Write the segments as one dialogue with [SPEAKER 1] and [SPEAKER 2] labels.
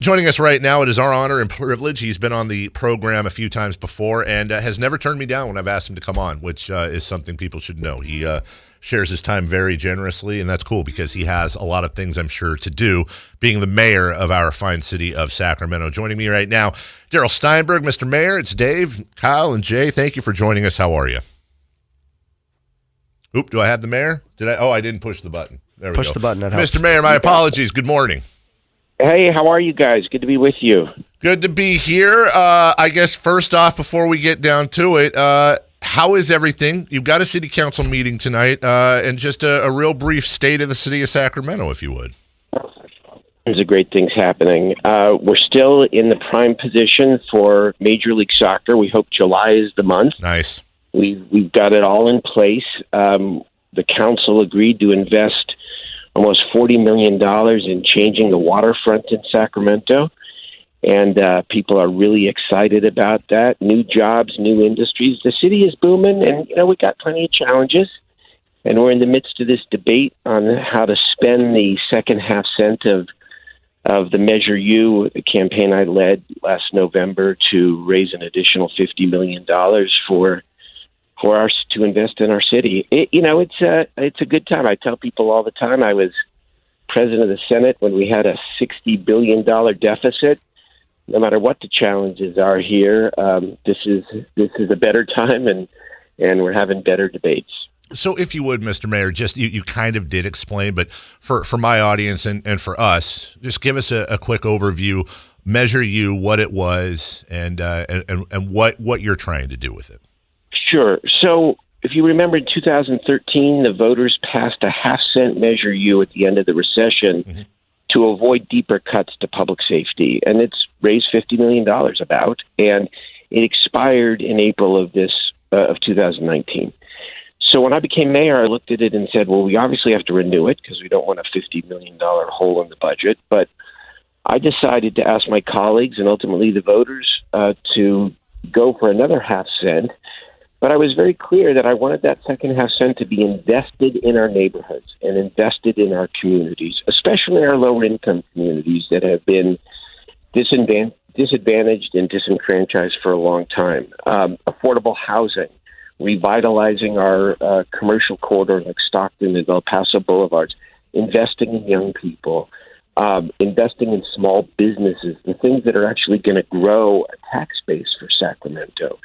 [SPEAKER 1] Joining us right now, it is our honor and privilege. He's been on the program a few times before and has never turned me down when I've asked him to come on, which is something people should know. He shares his time very generously, and that's cool because he has a lot of things, I'm sure, to do, being the mayor of our fine city of Sacramento. Joining me right now, Darrell Steinberg. Mr. Mayor, it's Dave, Kyle, and Jay. Thank you for joining us. How are you? Oop, do I have the mayor? Did I? Oh, I didn't push the button. There we go.
[SPEAKER 2] Push the button. That helps.
[SPEAKER 1] Mr. Mayor, my apologies. Good morning.
[SPEAKER 3] Hey, how are you guys? Good to be with you.
[SPEAKER 1] Good to be here. I guess first off, before we get down to it, how is everything? You've got a city council meeting tonight, and just a real brief state of the city of Sacramento, if you would.
[SPEAKER 3] There's a great things happening. We're still in the prime position for Major League Soccer. We hope July is the month.
[SPEAKER 1] Nice.
[SPEAKER 3] We've got it all in place. The council agreed to invest almost $40 million in changing the waterfront in Sacramento, and people are really excited about that. New jobs, new industries. The city is booming, and we got plenty of challenges, and we're in the midst of this debate on how to spend the second half cent of the Measure U, the campaign I led last November to raise an additional $50 million for us to invest in our city. It's a good time. I tell people all the time I was president of the Senate when we had a $60 billion deficit. No matter what the challenges are here, this is a better time, and we're having better debates.
[SPEAKER 1] So if you would, Mr. Mayor, just you kind of did explain, but for my audience and for us, just give us a quick overview, Measure U, what it was, and what you're trying to do with it.
[SPEAKER 3] Sure. So if you remember in 2013, the voters passed a half-cent Measure U at the end of the recession to avoid deeper cuts to public safety. And it's raised $50 million about, and it expired in April of 2019. So when I became mayor, I looked at it and said, well, we obviously have to renew it because we don't want a $50 million hole in the budget. But I decided to ask my colleagues and ultimately the voters to go for another half cent. But I was very clear that I wanted that second half cent to be invested in our neighborhoods and invested in our communities, especially our lower income communities that have been disadvantaged and disenfranchised for a long time. Affordable housing, revitalizing our commercial corridor like Stockton and El Paso Boulevards, investing in young people, investing in small businesses, the things that are actually going to grow a tax base for Sacramento.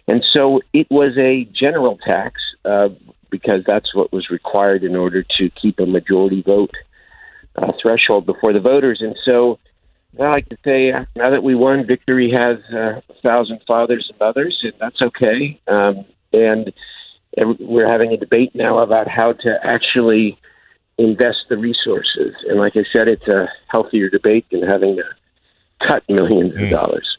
[SPEAKER 3] And so it was a general tax because that's what was required in order to keep a majority vote threshold before the voters. And so I like to say, now that we won, victory has 1,000 fathers and mothers, and that's okay. And we're having a debate now about how to actually invest the resources. And like I said, it's a healthier debate than having to cut millions of dollars.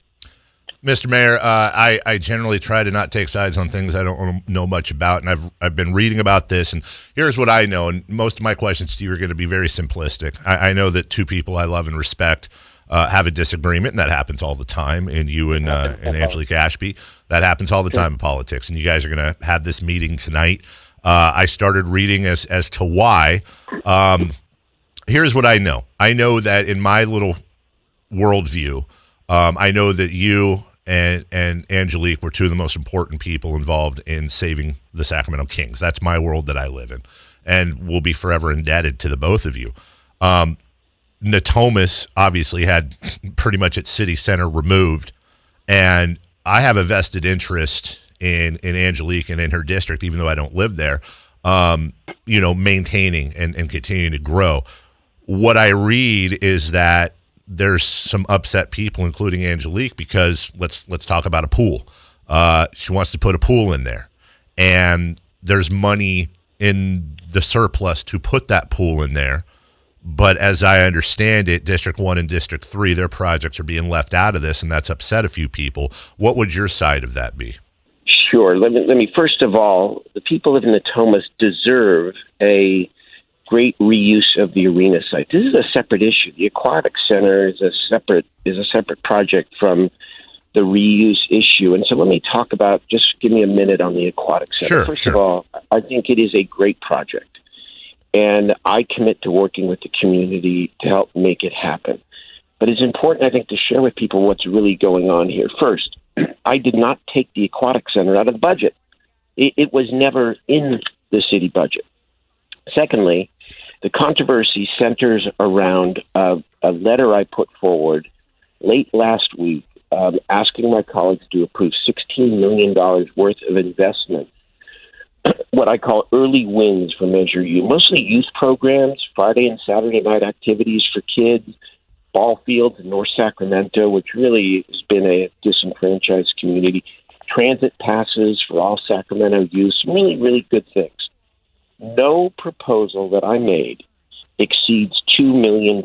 [SPEAKER 1] Mr. Mayor, I generally try to not take sides on things I don't know much about, and I've been reading about this, and here's what I know, and most of my questions to you are going to be very simplistic. I know that two people I love and respect have a disagreement, and that happens all the time, and you and Angelique Ashby, that happens all the time in politics, and you guys are going to have this meeting tonight. I started reading as to why. Here's what I know. I know that in my little worldview, I know that you and Angelique were two of the most important people involved in saving the Sacramento Kings. That's my world that I live in, and we'll be forever indebted to the both of you. Natomas obviously had pretty much its city center removed, and I have a vested interest in Angelique and in her district, even though I don't live there, maintaining and continuing to grow. What I read is that there's some upset people, including Angelique, because let's talk about a pool. She wants to put a pool in there, and there's money in the surplus to put that pool in there. But as I understand it, District 1 and District 3, their projects are being left out of this, and that's upset a few people. What would your side of that be?
[SPEAKER 3] Sure. Let me first of all, the people of Natomas deserve a great reuse of the arena site. This is a separate issue. The aquatic center is a separate project from the reuse issue. And so let me talk about, just give me a minute on the aquatic center. First of all, I think it is a great project, and I commit to working with the community to help make it happen. But it's important, I think, to share with people what's really going on here. First, I did not take the Aquatic Center out of the budget. It was never in the city budget. Secondly, the controversy centers around a letter I put forward late last week asking my colleagues to approve $16 million worth of investment, what I call early wins for Measure U, mostly youth programs, Friday and Saturday night activities for kids, ball fields in North Sacramento, which really has been a disenfranchised community, transit passes for all Sacramento youth, some really, really good things. No proposal that I made exceeds $2 million.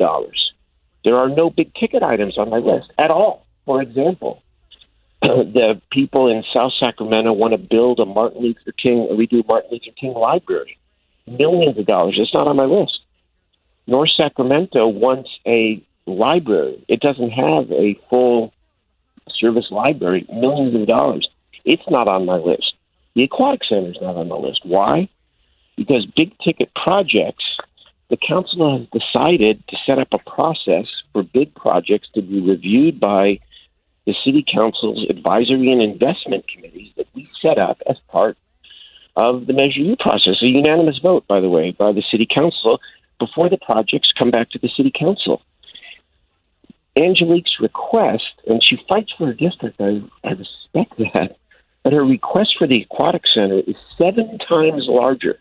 [SPEAKER 3] There are no big ticket items on my list at all. For example, the people in South Sacramento want to build a redo Martin Luther King library. Millions of dollars. It's not on my list. North Sacramento wants a library. It doesn't have a full service library. Millions of dollars. It's not on my list. The Aquatic Center is not on my list. Why? Because big ticket projects, the council has decided to set up a process for big projects to be reviewed by the city council's advisory and investment committees that we set up as part of the Measure U process. A unanimous vote, by the way, by the city council before the projects come back to the city council. Angelique's request, and she fights for her district, I respect that, but her request for the Aquatic Center is 7 times larger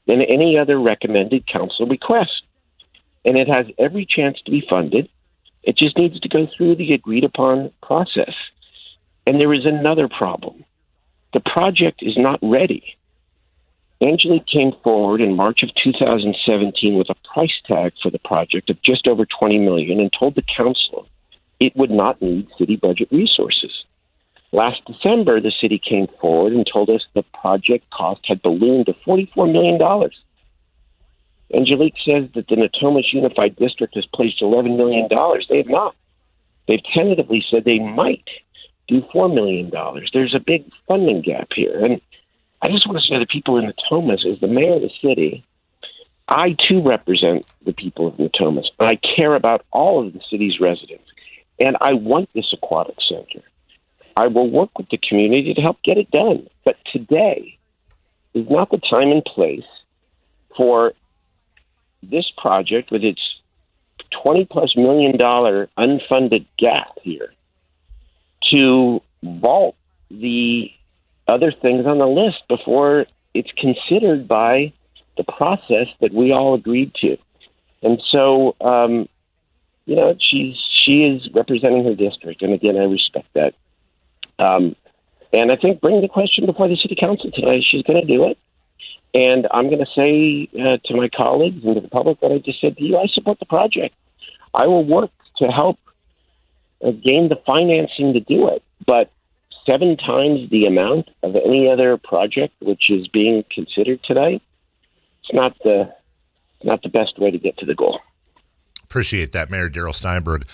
[SPEAKER 3] than any other recommended council request. And it has every chance to be funded. It just needs to go through the agreed-upon process. And there is another problem. The project is not ready. Angelique came forward in March of 2017 with a price tag for the project of just over $20 million and told the council it would not need city budget resources. Last December, the city came forward and told us the project cost had ballooned to $44 million. Angelique says that the Natomas Unified District has placed $11 million. They have not. They've tentatively said they might do $4 million. There's a big funding gap here. And I just want to say to the people in Natomas, as the mayor of the city, I too represent the people of Natomas. I care about all of the city's residents. And I want this aquatic center. I will work with the community to help get it done. But today is not the time and place for this project with its $20+ million unfunded gap here to vault the other things on the list before it's considered by the process that we all agreed to. And so, she is representing her district. And again, I respect that. And I think bring the question before the city council today. She's going to do it. And I'm going to say to my colleagues and to the public what I just said to you, I support the project. I will work to help gain the financing to do it. But 7 times the amount of any other project which is being considered today, it's not the best way to get to the goal.
[SPEAKER 1] Appreciate that, Mayor Darrell Steinberg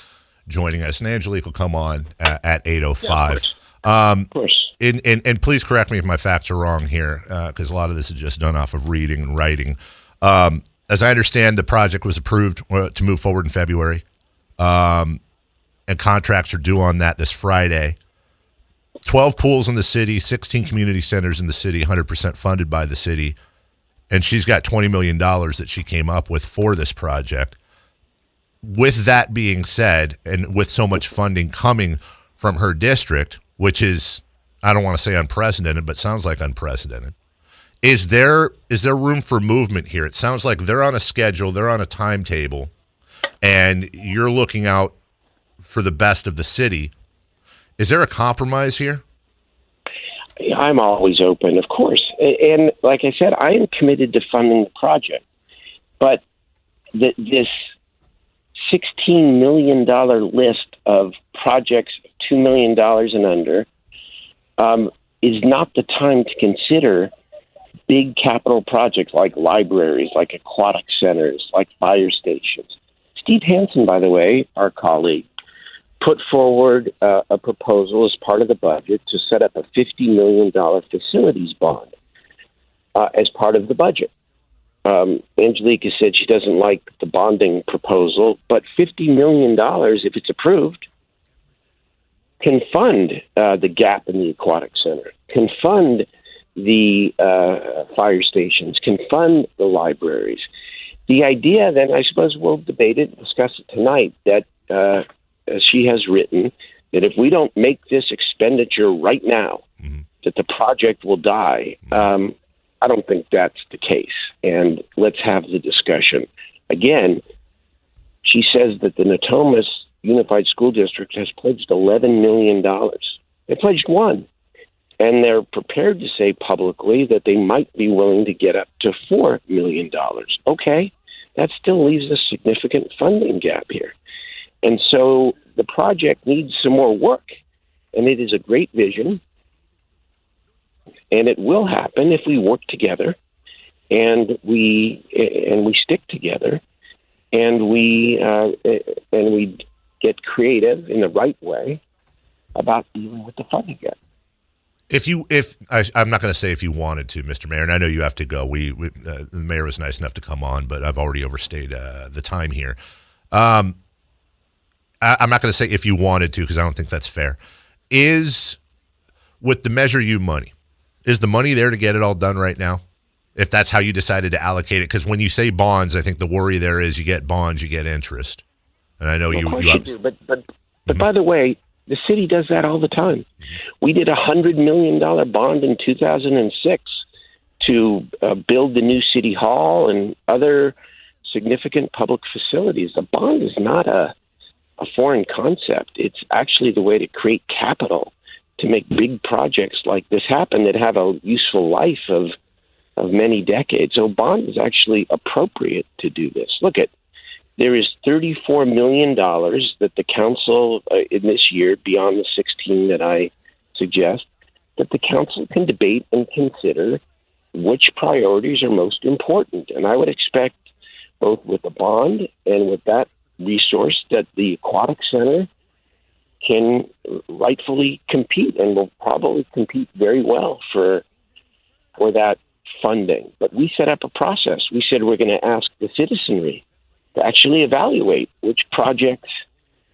[SPEAKER 1] joining us. And Angelique will come on at 8:05.
[SPEAKER 3] Of course.
[SPEAKER 1] And please correct me if my facts are wrong here, because a lot of this is just done off of reading and writing. As I understand, the project was approved to move forward in February, and contracts are due on that this Friday. 12 pools in the city, 16 community centers in the city, 100% funded by the city, and she's got $20 million that she came up with for this project. With that being said, and with so much funding coming from her district, which is, I don't want to say unprecedented, but sounds like unprecedented. Is there room for movement here? It sounds like they're on a schedule, they're on a timetable, and you're looking out for the best of the city. Is there a compromise here?
[SPEAKER 3] I'm always open, of course. And like I said, I am committed to funding the project. But this $16 million list of projects, $2 million and under, is not the time to consider big capital projects like libraries, like aquatic centers, like fire stations. Steve Hansen, by the way, our colleague, put forward a proposal as part of the budget to set up a $50 million facilities bond as part of the budget. Angelica said she doesn't like the bonding proposal, but $50 million, if it's approved, can fund the gap in the aquatic center, can fund the fire stations, can fund the libraries. The idea, then, I suppose we'll debate it, discuss it tonight, that as she has written, that if we don't make this expenditure right now, that the project will die. I don't think that's the case. And let's have the discussion. Again, she says that the Natomas Unified School District has pledged $11 million. They pledged $1. And they're prepared to say publicly that they might be willing to get up to $4 million. Okay, that still leaves a significant funding gap here. And so the project needs some more work. And it is a great vision. And it will happen if we work together and we stick together and we get creative in the right way about dealing with the funding gap.
[SPEAKER 1] I'm not going to say if you wanted to, Mr. Mayor, and I know you have to go. The mayor was nice enough to come on, but I've already overstayed the time here. I'm not going to say if you wanted to because I don't think that's fair. With the Measure U money, is the money there to get it all done right now? If that's how you decided to allocate it, because when you say bonds, I think the worry there is you get bonds, you get interest, and I know
[SPEAKER 3] of course you do. But by the way, the city does that all the time. We did a $100 million bond in 2006 to build the new city hall and other significant public facilities. A bond is not a foreign concept. It's actually the way to create capital to make big projects like this happen that have a useful life of many decades. So bond is actually appropriate to do this. There is $34 million that the council in this year, beyond the 16 that I suggest, that the council can debate and consider which priorities are most important. And I would expect both with the bond and with that resource that the aquatic center can rightfully compete and will probably compete very well for that funding. But we set up a process. We said we're going to ask the citizenry to actually evaluate which projects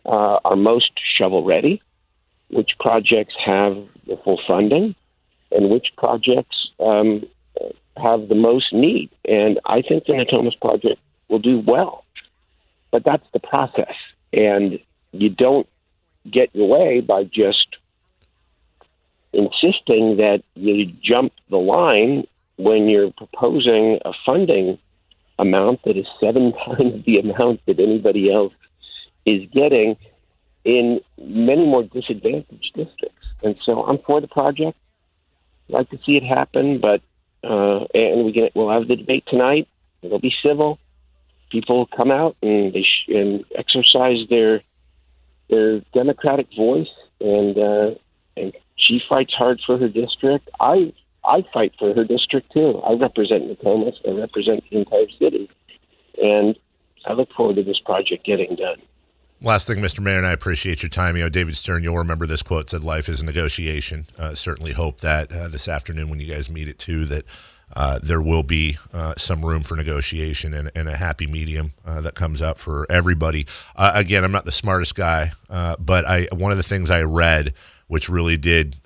[SPEAKER 3] are most shovel-ready, which projects have the full funding, and which projects have the most need. And I think the Natomas project will do well. But that's the process. And you don't get your way by just insisting that you jump the line when you're proposing a funding amount that is 7 times the amount that anybody else is getting in many more disadvantaged districts. And so I'm for the project. I'd like to see it happen, but and we'll have the debate tonight. It'll be civil. People come out and and exercise their democratic voice, and she fights hard for her district. I fight for her district too. I represent Natomas. I represent the entire city, and I look forward to this project getting done.
[SPEAKER 1] Last thing, Mr. Mayor, and I appreciate your time. David Stern, you'll remember this quote, said life is a negotiation. Certainly hope that this afternoon when you guys meet at 2 that there will be some room for negotiation and a happy medium that comes out for everybody. Again, I'm not the smartest guy, but one of the things I read, which really did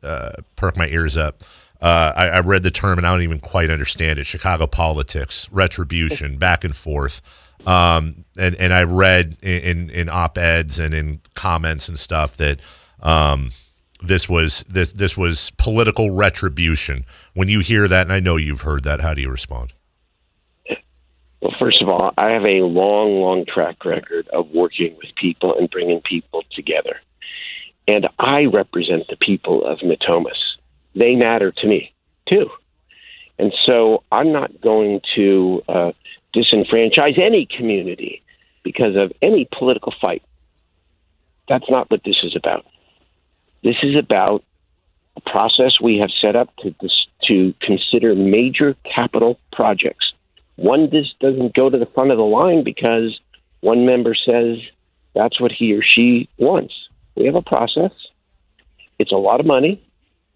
[SPEAKER 1] perk my ears up, I read the term and I don't even quite understand it. Chicago politics, retribution, back and forth. And I read in op-eds and in comments and stuff that this was political retribution. When you hear that, and I know you've heard that, how do you respond?
[SPEAKER 3] Well, first of all, I have a long, long track record of working with people and bringing people together. And I represent the people of Natomas. They matter to me, too. And so I'm not going to disenfranchise any community because of any political fight. That's not what this is about. This is about a process we have set up to consider major capital projects. One just doesn't go to the front of the line because one member says that's what he or she wants. We have a process. It's a lot of money.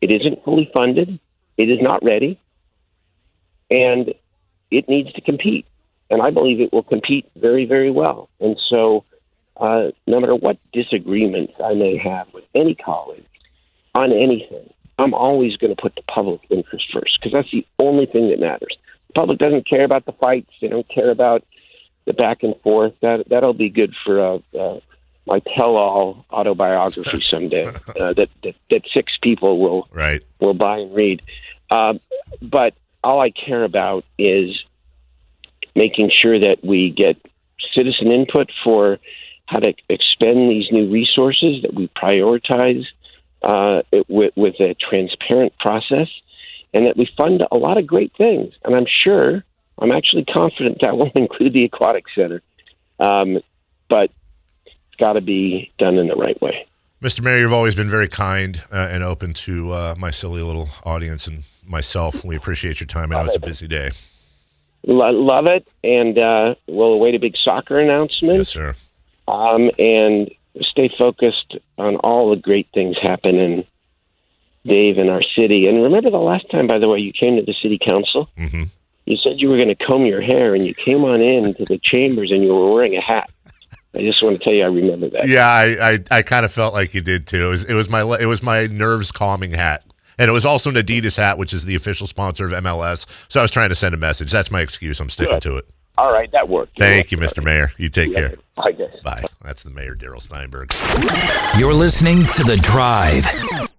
[SPEAKER 3] It isn't fully funded. It is not ready. And it needs to compete. And I believe it will compete very, very well. And so no matter what disagreements I may have with any colleague on anything, I'm always going to put the public interest first, because that's the only thing that matters. The public doesn't care about the fights. They don't care about the back and forth. That'll be good for my tell-all autobiography someday that 6 people will buy and read. But all I care about is making sure that we get citizen input for how to expend these new resources, that we prioritize with a transparent process, and that we fund a lot of great things. And I'm actually confident that will include the Aquatic Center. But it's got to be done in the right way.
[SPEAKER 1] Mr. Mayor, you've always been very kind and open to my silly little audience and myself. We appreciate your time. I know it's a busy day.
[SPEAKER 3] Love it, and we'll await a big soccer announcement.
[SPEAKER 1] Yes, sir.
[SPEAKER 3] And stay focused on all the great things happening, Dave, in our city. And remember the last time, by the way, you came to the city council?
[SPEAKER 1] Mm-hmm.
[SPEAKER 3] You said you were going to comb your hair, and you came on in to the chambers, and you were wearing a hat. I just want to tell you, I remember that.
[SPEAKER 1] Yeah, I kind of felt like you did too. It was my nerves calming hat, and it was also an Adidas hat, which is the official sponsor of MLS. So I was trying to send a message. That's my excuse. I'm sticking to it.
[SPEAKER 3] All right, that worked.
[SPEAKER 1] Thank you, Mr. Mayor. You take care.
[SPEAKER 3] Bye, guys.
[SPEAKER 1] Bye. That's the Mayor Darrell Steinberg.
[SPEAKER 2] You're listening to The Drive.